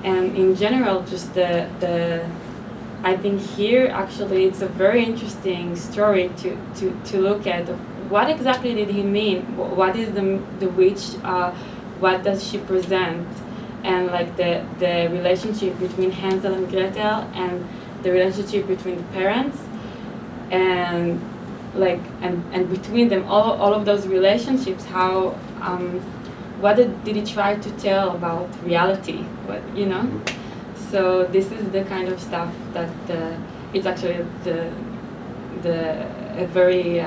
And in general, just the I think here actually it's a very interesting story to look at. What exactly did he mean? What is the witch? What does she present? And like the relationship between Hansel and Gretel, and the relationship between the parents, and like and between them, all of those relationships. How what did he try to tell about reality? What, you know? So this is the kind of stuff that it's actually a very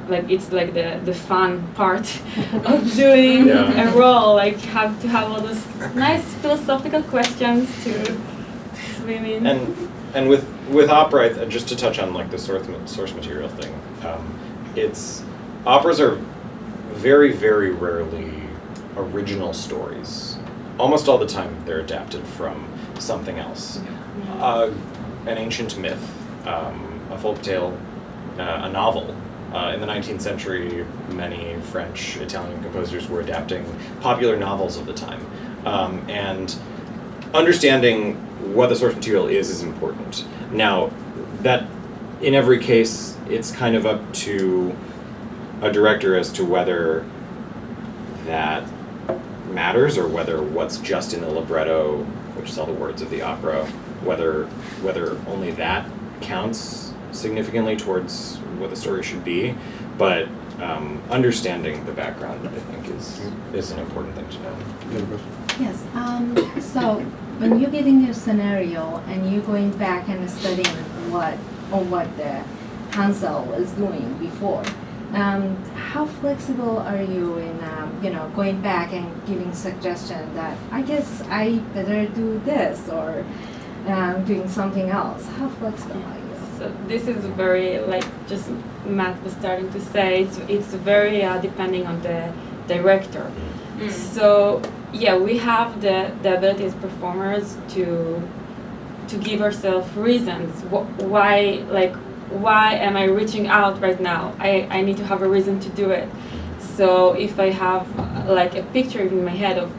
like it's like the fun part of doing a role, like have to have all those nice philosophical questions to swim in. And with opera, just to touch on like the source material thing, it's operas are very, very rarely original stories. Almost all the time they're adapted from something else. An ancient myth, a folk tale, a novel. In the 19th century, many French, Italian composers were adapting popular novels of the time. And understanding what the source material is important. Now, that in every case, it's kind of up to a director as to whether that matters, or whether what's just in the libretto, which is all the words of the opera, whether only that counts significantly towards what the story should be. But understanding the background, I think, is an important thing to know. Yes. So when you're getting your scenario and you're going back and studying what the Hansel was doing before, how flexible are you in going back and giving suggestion that I guess I better do this, or doing something else? How flexible are you? So this is very, like just Matt was starting to say, it's very depending on the director. So yeah, we have the ability as performers to give ourselves reasons why am I reaching out right now? I need to have a reason to do it. So if I have like a picture in my head of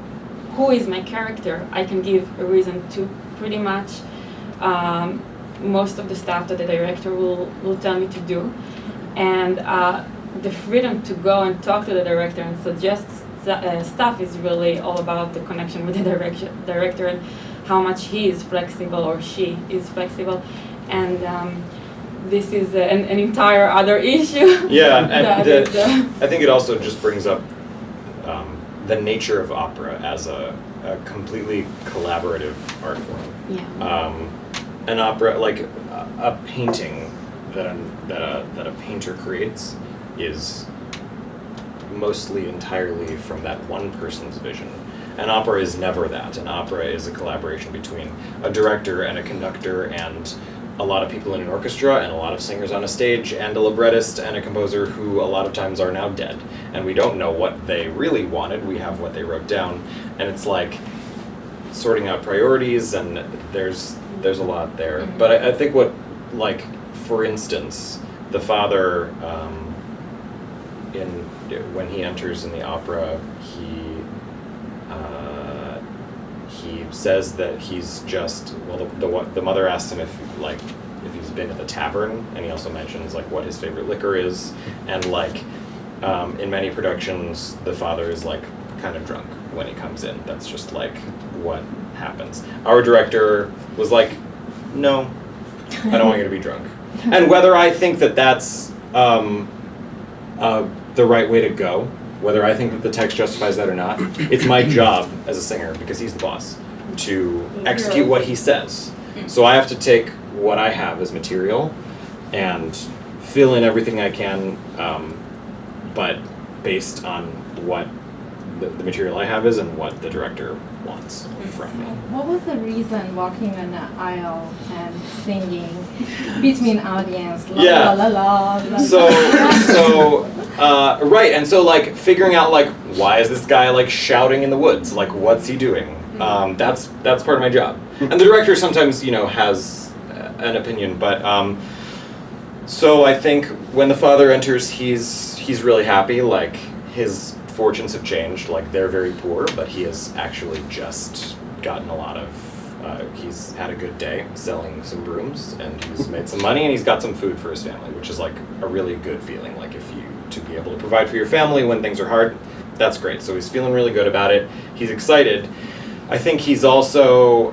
who is my character, I can give a reason to pretty much most of the stuff that the director will tell me to do. And the freedom to go and talk to the director and suggest stuff is really all about the connection with the director and how much he is flexible or she is flexible. And this is an entire other issue. Yeah, and I think it also just brings up the nature of opera as a completely collaborative art form. Yeah. An opera, like a painting that a painter creates, is mostly entirely from that one person's vision. An opera is never that. An opera is a collaboration between a director and a conductor and a lot of people in an orchestra and a lot of singers on a stage and a librettist and a composer who a lot of times are now dead. And we don't know what they really wanted. We have what they wrote down. And it's like sorting out priorities, and there's a lot there. Mm-hmm. But I think what, like, for instance, the father, when he enters in the opera, he says that he's just, the mother asks him if he's been at the tavern, and he also mentions like what his favorite liquor is, and like in many productions the father is like kind of drunk when he comes in. That's just like what happens. Our director was like, no, I don't want you to be drunk. And whether I think that that's the right way to go, whether I think that the text justifies that or not, it's my job as a singer, because he's the boss, to execute what he says. So I have to take what I have as material and fill in everything I can, but based on what the material I have is and what the director wants from me. What was the reason walking on the aisle and singing between audience? La, yeah. La, la, la, la, So right, and so like figuring out like why is this guy like shouting in the woods? Like what's he doing? That's part of my job. And the director sometimes has an opinion, but so I think when the father enters, he's really happy. Like his fortunes have changed. Like, they're very poor, but he has actually just gotten a lot of, he's had a good day selling some brooms, and he's made some money, and he's got some food for his family, which is like a really good feeling. Like, if you, to be able to provide for your family when things are hard, that's great. So he's feeling really good about it. He's excited. I think he's also,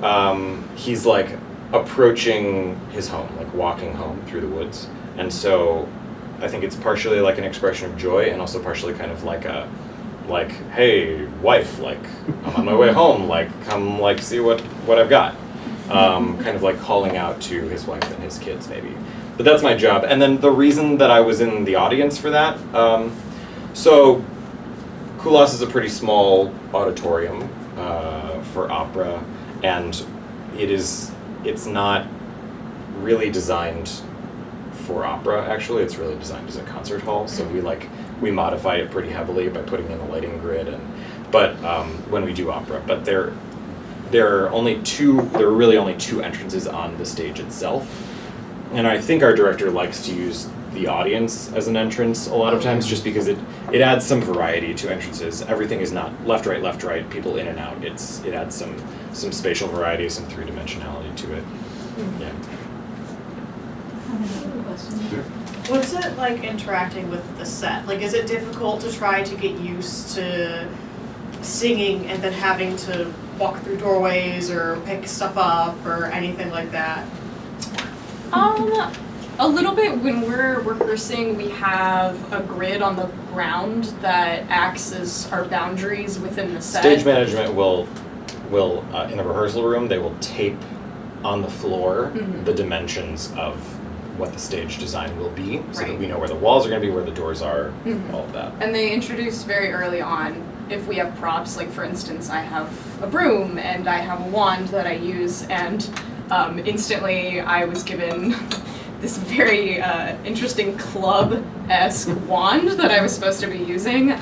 he's like approaching his home, like walking home through the woods. And so I think it's partially like an expression of joy, and also partially kind of like a, like, hey, wife, like, I'm on my way home, like, come, like, see what I've got. Kind of like calling out to his wife and his kids, maybe. But that's my job. And then the reason that I was in the audience for that, so Kulas is a pretty small auditorium for opera, and it's not really designed for opera, actually. It's really designed as a concert hall, so we modify it pretty heavily by putting in a lighting grid, but when we do opera. But there are really only two entrances on the stage itself, and I think our director likes to use the audience as an entrance a lot of times, just because it adds some variety to entrances. Everything is not left, right, people in and out. It adds some spatial variety, some three-dimensionality to it. Yeah. I have another question. Sure. What's it like interacting with the set? Like, is it difficult to try to get used to singing and then having to walk through doorways or pick stuff up or anything like that? A little bit. When we're rehearsing, we have a grid on the ground that acts as our boundaries within the set. Stage management will in the rehearsal room, they will tape on the floor the dimensions of what the stage design will be, so that we know where the walls are going to be, where the doors are, all of that. And they introduced very early on, if we have props, like for instance, I have a broom and I have a wand that I use, and instantly I was given this very interesting club-esque wand that I was supposed to be using.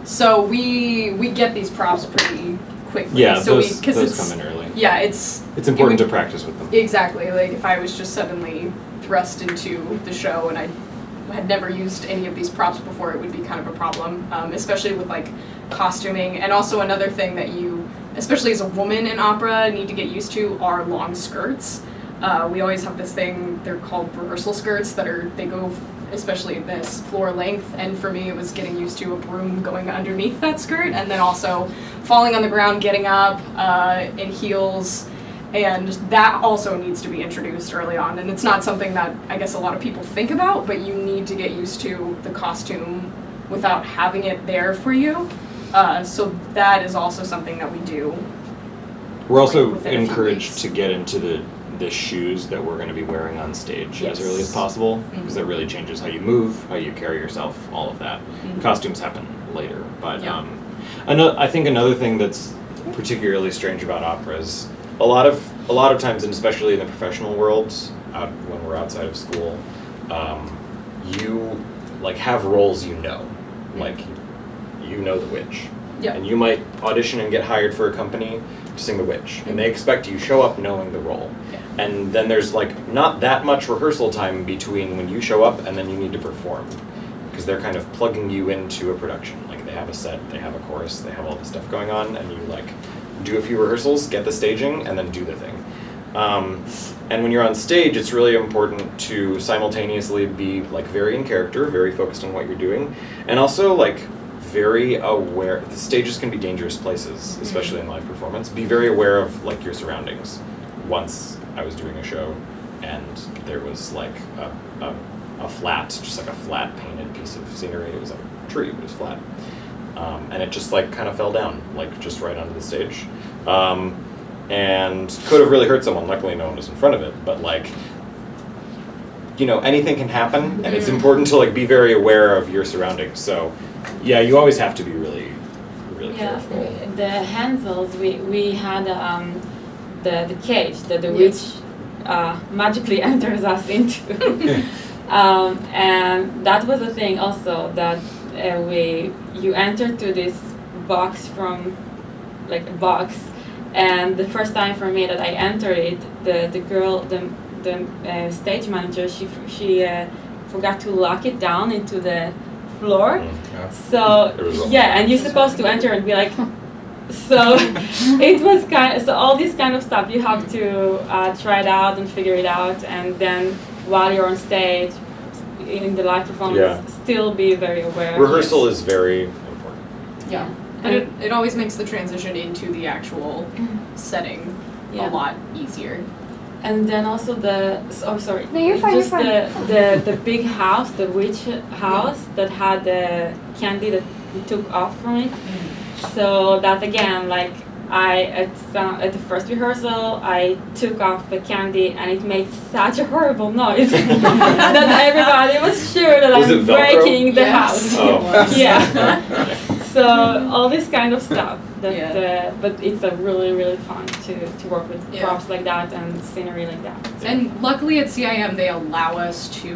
So we get these props pretty quickly. Yeah, so those come in early. Yeah, it's important to practice with them. Exactly. Like, if I was just suddenly thrust into the show and I had never used any of these props before, it would be kind of a problem, especially with like costuming. And also another thing that you, especially as a woman in opera, need to get used to are long skirts. We always have this thing, they're called rehearsal skirts, they go especially this floor length, and for me it was getting used to a broom going underneath that skirt, and then also falling on the ground, getting up in heels, and that also needs to be introduced early on. And it's not something that I guess a lot of people think about, but you need to get used to the costume without having it there for you. So that is also something that we do. We're also within a few encouraged weeks. to get into the shoes that we're going to be wearing on stage Yes. as early as possible, because that really changes how you move, how you carry yourself, all of that. Costumes happen later, but Yeah. I think another thing that's particularly strange about opera is a lot of times, and especially in the professional world, when we're outside of school, you like have roles like you know the witch, and you might audition and get hired for a company to sing the witch, and they expect you show up knowing the role. And then there's like not that much rehearsal time between when you show up and then you need to perform, because they're kind of plugging you into a production. Like, they have a set, they have a chorus, they have all this stuff going on, and you like do a few rehearsals, get the staging, and then do the thing. And when you're on stage, it's really important to simultaneously be like very in character, very focused on what you're doing, and also like very aware. The stages can be dangerous places, especially in live performance. Be very aware of like your surroundings. Once I was doing a show, and there was like a flat, just like a flat painted piece of scenery. It was like a tree, but it was flat, and it just like kind of fell down, like just right onto the stage, and could have really hurt someone. Luckily, no one was in front of it, but like, you know, anything can happen, and it's important to like be very aware of your surroundings. So, yeah, you always have to be really careful. The Hansels, we had the cage that the witch magically enters us into. And that was a thing also, that you enter to this box from like a box, and the first time for me that I entered it, the stage manager, she forgot to lock it down into the floor. Yeah. So It was a- yeah, and you're supposed to enter and be like, so it was so all this kind of stuff you have to try it out and figure it out, and then while you're on stage in the live performance, Yeah. still be very aware. Rehearsal is very important. Yeah. But it always makes the transition into the actual setting Yeah. a lot easier. And then also sorry. No, you're fine, Just you're the big house, the witch house that had the candy that we took off from it. So that again, like at the first rehearsal, I took off the candy and it made such a horrible noise that everybody was sure that Was I'm it Velcro? breaking the Yes. house. Oh. Yeah. So all this kind of stuff. That, Yeah. but it's a really fun to work with Yeah. props like that and scenery like that. And luckily at CIM they allow us to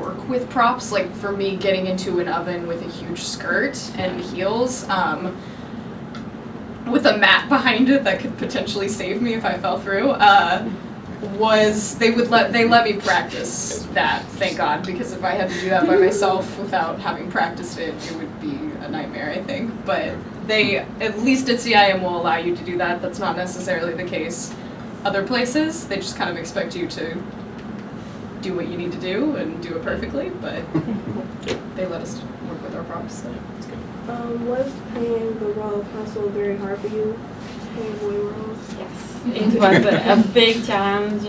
work with props. Like for me, getting into an oven with a huge skirt and heels, with a mat behind it that could potentially save me if I fell through, they let me practice that, thank God, because if I had to do that by myself without having practiced it, it would be a nightmare, I think. But they, at least at CIM, will allow you to do that. That's not necessarily the case other places. They just kind of expect you to do what you need to do and do it perfectly, but they let us work with our props, so it's good. Was playing the role of Hansel very hard for you? Playing boy roles? Yes, it was a big challenge.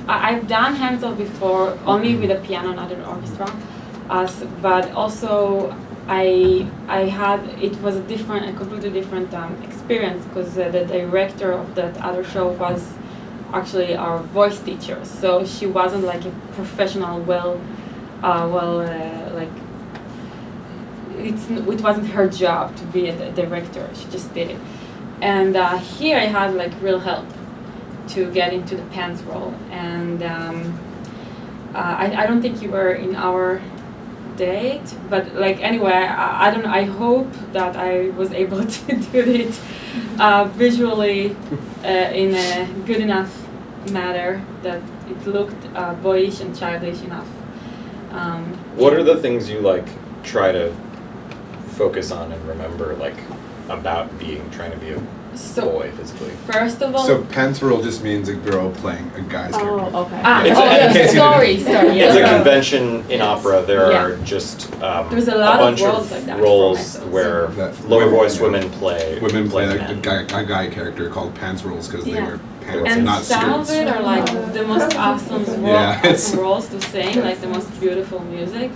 I've done Hansel before, only with a piano, not an orchestra. But also, it was a completely different experience because the director of that other show was actually our voice teacher. So she wasn't like a professional, it wasn't her job to be a director. She just did it. And here I had like real help to get into the Pans role. And I don't think you were in our date, but like anyway, I don't know. I hope that I was able to do it visually in a good enough manner that it looked boyish and childish enough. What are the things you like try to focus on and remember, like about trying to be a boy physically? First of all, So pansperle just means a girl playing a guy's character. Oh, okay. It's sorry. It's Yeah. a convention in opera. There are just There's a lot of bunch roles like that for roles myself. where That- lower voice yeah. women play. Women play like men. a guy character called pantsroles because they Yeah. wear pants, And not some of skirts. it are like the most awesome Yeah, it's- roles to sing, like the most beautiful music.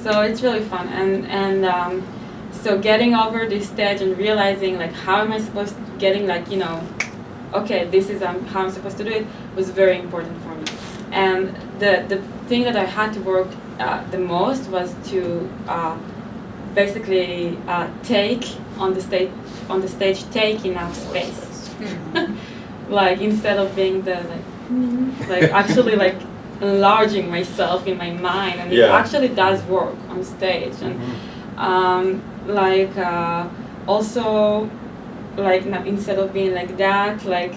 So it's really fun, and so getting over this stage and realizing like how am I supposed to getting like okay, this is how I'm supposed to do it was very important for me. And the thing that I had to work the most was to basically take on the stage take enough space. Like instead of being the like actually like enlarging myself in my mind, and it Yeah. actually does work on stage. And also like now, instead of being like that, like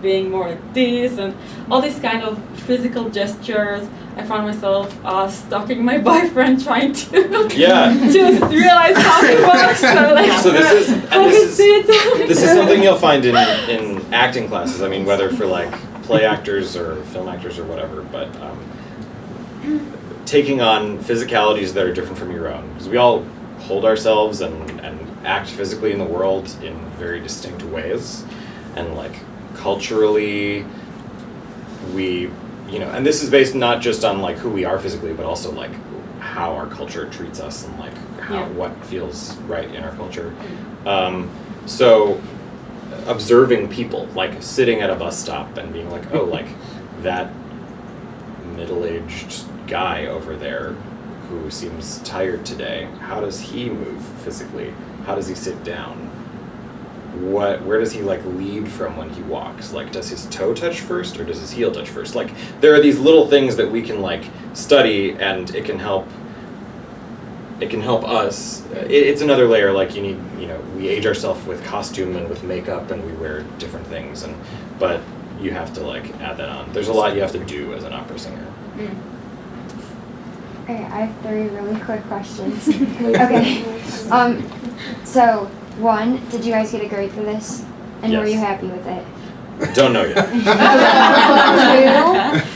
being more like this and all these kind of physical gestures, I found myself stalking my boyfriend trying to Yeah. to realize how it works. So, like, So this is it. this is something you'll find in acting classes. I mean, whether for like play actors or film actors or whatever, but taking on physicalities that are different from your own, because we all hold ourselves and act physically in the world in very distinct ways, and like culturally we, and this is based not just on like who we are physically, but also like how our culture treats us and like what feels right in our culture. So observing people, like sitting at a bus stop and being like, oh, like that middle-aged guy over there who seems tired today, how does he move physically? How does he sit down? Where does he like lead from when he walks? Like, does his toe touch first or does his heel touch first? Like, there are these little things that we can like study, and it can help us. It's another layer. Like, you need, we age ourselves with costume and with makeup, and we wear different things, but you have to like add that on. There's a lot you have to do as an opera singer. Okay, I have 3 really quick questions. Okay. So 1, did you guys get a grade for this? And were Yes. you happy with it? Don't know yet.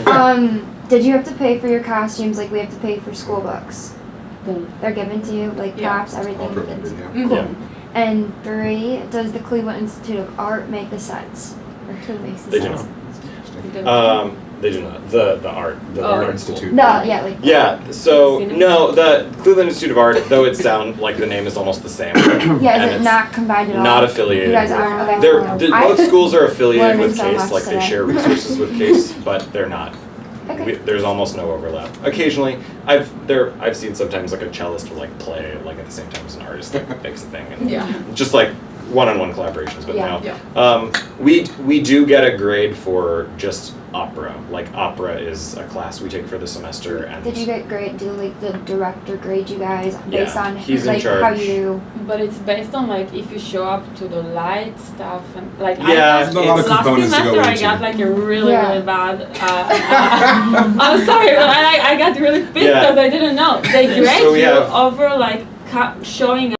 2, did you have to pay for your costumes like we have to pay for school books? They're given to you, like Yeah. props, All everything. provided, yeah. Cool. Yeah. And 3, does the Cleveland Institute of Art make the sets? Or who makes the They do sets? not. They do not. The art. The Oh. art Institute. No, yeah, like Yeah, so, Cinema? no, the Cleveland Institute of Art, though it sound like the name is almost the same. yeah, and is it it's not combined at all? not affiliated. You guys aren't. Okay. Both schools are affiliated learning with so CASE, much like they today. share resources with CASE, but they're not. Okay. There's almost no overlap. Occasionally, I've seen sometimes like a cellist will like play like at the same time as an artist like makes a thing, and Yeah. just like one-on-one collaborations. But Yeah. no, we do get a grade for just opera. Like opera is a class we take for the semester, and Did you get grade? Did like the director grade you guys based Yeah, on he's in like how charge. you? But it's based on like if you show up to the light stuff and like Yeah, I got, there's a lot of last components to go semester I into. got like a really Yeah. really bad. I'm sorry, but I got really pissed Yeah. because I didn't know they grade So we you have- over like showing